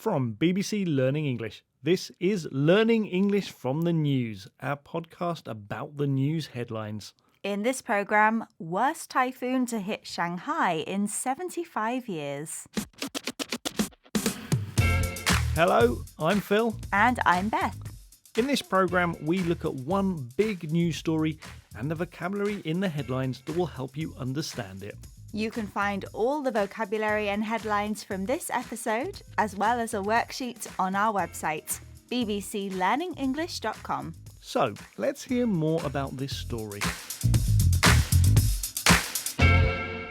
From BBC Learning English, this is Learning English from the News, our podcast about the news headlines. In this programme, worst typhoon to hit Shanghai in 75 years. Hello, I'm Phil. And I'm Beth. In this programme, we look at one big news story and the vocabulary in the headlines that will help you understand it. You can find all the vocabulary and headlines from this episode, as well as a worksheet on our website, bbclearningenglish.com. So, let's hear more about this story.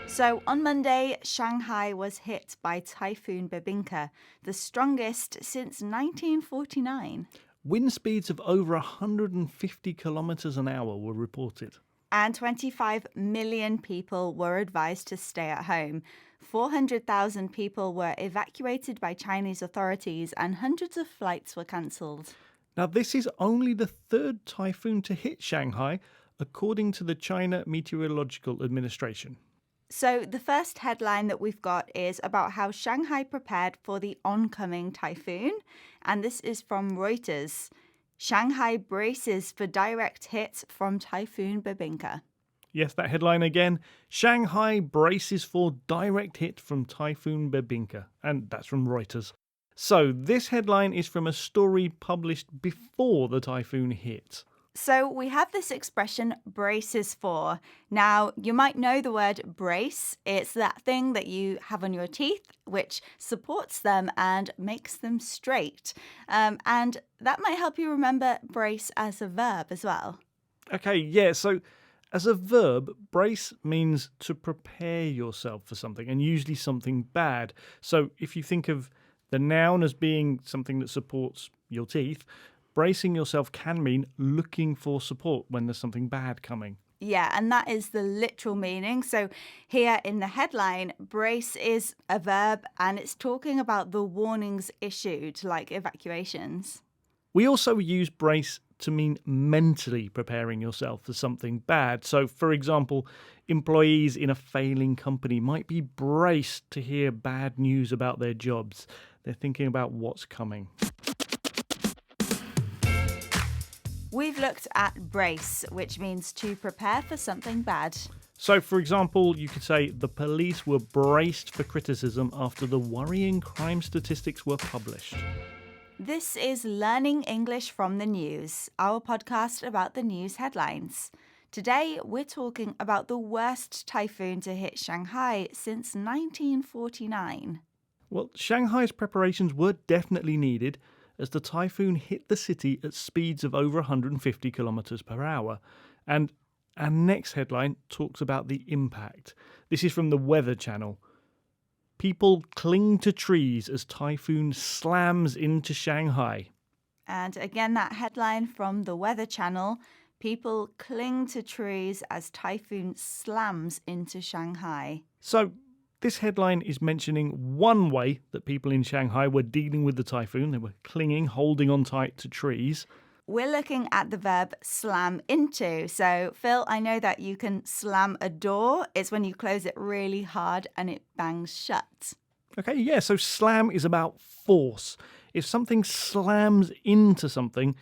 So on Monday, Shanghai was hit by Typhoon Bebinca, the strongest since 1949. Wind speeds of over 150 kilometres an hour were reported. And 25 million people were advised to stay at home. 400,000 people were evacuated by Chinese authorities and hundreds of flights were cancelled. Now, this is only the third typhoon to hit Shanghai, according to the China Meteorological Administration. So the first headline that we've got is about how Shanghai prepared for the oncoming typhoon, and this is from Reuters. Shanghai braces for direct hit from Typhoon Bebinca. Yes, that headline again. Shanghai braces for direct hit from Typhoon Bebinca, and that's from Reuters. So this headline is from a story published before the typhoon hit. So we have this expression, braces for. Now, you might know the word brace. It's that thing that you have on your teeth, which supports them and makes them straight. And that might help you remember brace as a verb as well. Okay, yeah, so as a verb, brace means to prepare yourself for something, and usually something bad. So if you think of the noun as being something that supports your teeth, bracing yourself can mean looking for support when there's something bad coming. Yeah, and that is the literal meaning. So here in the headline, brace is a verb and it's talking about the warnings issued, like evacuations. We also use brace to mean mentally preparing yourself for something bad. So, for example, employees in a failing company might be braced to hear bad news about their jobs. They're thinking about what's coming. We've looked at brace, which means to prepare for something bad. So, for example, you could say the police were braced for criticism after the worrying crime statistics were published. This is Learning English from the News, our podcast about the news headlines. Today, we're talking about the worst typhoon to hit Shanghai since 1949. Well, Shanghai's preparations were definitely needed, as the typhoon hit the city at speeds of over 150 kilometres per hour. And our next headline talks about the impact. This is from the Weather Channel. People cling to trees as typhoon slams into Shanghai. And again, that headline from the Weather Channel. People cling to trees as typhoon slams into Shanghai. So, this headline is mentioning one way that people in Shanghai were dealing with the typhoon. They were clinging, holding on tight to trees. We're looking at the verb slam into. So, Phil, I know that you can slam a door. It's when you close it really hard and it bangs shut. Okay, yeah, so slam is about force. If something slams into something,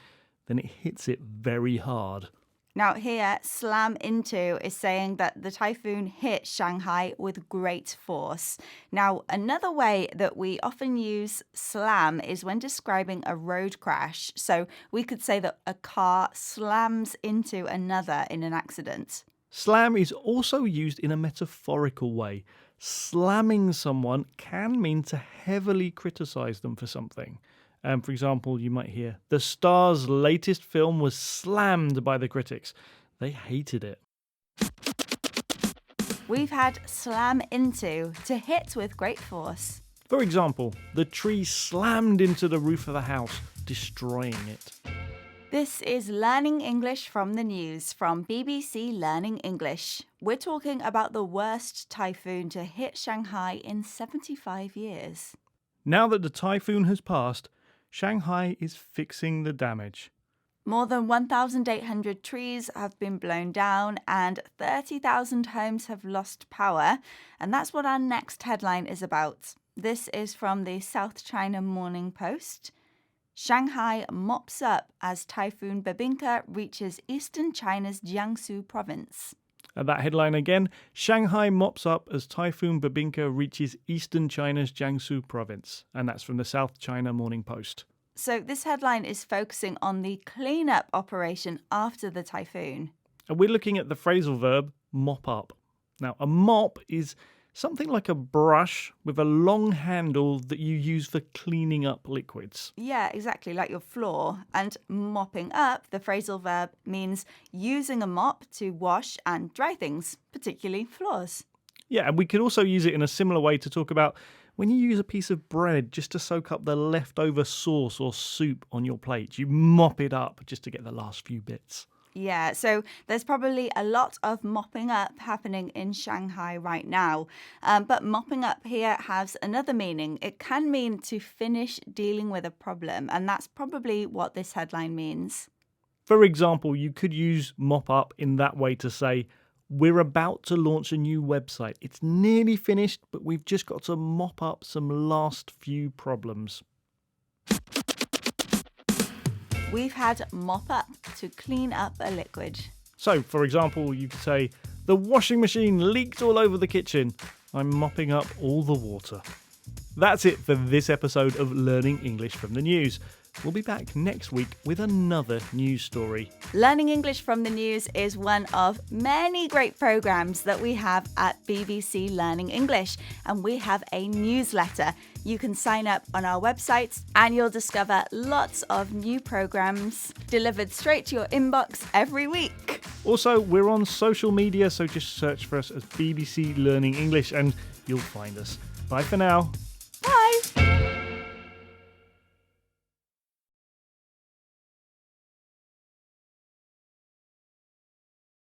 then it hits it very hard. Now here, slam into is saying that the typhoon hit Shanghai with great force. Now, another way that we often use slam is when describing a road crash. So we could say that a car slams into another in an accident. Slam is also used in a metaphorical way. Slamming someone can mean to heavily criticise them for something. For example, you might hear, the star's latest film was slammed by the critics. They hated it. We've had slam into, to hit with great force. For example, the tree slammed into the roof of a house, destroying it. This is Learning English from the News from BBC Learning English. We're talking about the worst typhoon to hit Shanghai in 75 years. Now that the typhoon has passed, Shanghai is fixing the damage. More than 1,800 trees have been blown down and 30,000 homes have lost power. And that's what our next headline is about. This is from the South China Morning Post. Shanghai mops up as Typhoon Bebinca reaches eastern China's Jiangsu province. And that headline again, Shanghai mops up as Typhoon Bebinca reaches eastern China's Jiangsu province. And that's from the South China Morning Post. So this headline is focusing on the cleanup operation after the typhoon. And we're looking at the phrasal verb mop up. Now, a mop is something like a brush with a long handle that you use for cleaning up liquids. Yeah, exactly, like your floor. And mopping up, the phrasal verb, means using a mop to wash and dry things, particularly floors. Yeah, and we could also use it in a similar way to talk about when you use a piece of bread just to soak up the leftover sauce or soup on your plate. You mop it up just to get the last few bits. Yeah, so there's probably a lot of mopping up happening in Shanghai right now. But mopping up here has another meaning. It can mean to finish dealing with a problem, and that's probably what this headline means. For example, you could use mop up in that way to say, we're about to launch a new website. It's nearly finished, but we've just got to mop up some last few problems. We've had mop up to clean up a liquid. So, for example, you could say, the washing machine leaked all over the kitchen. I'm mopping up all the water. That's it for this episode of Learning English from the News. We'll be back next week with another news story. Learning English from the News is one of many great programs that we have at BBC Learning English, and we have a newsletter. You can sign up on our website and you'll discover lots of new programs delivered straight to your inbox every week. Also, we're on social media, so just search for us as BBC Learning English and you'll find us. Bye for now. Bye!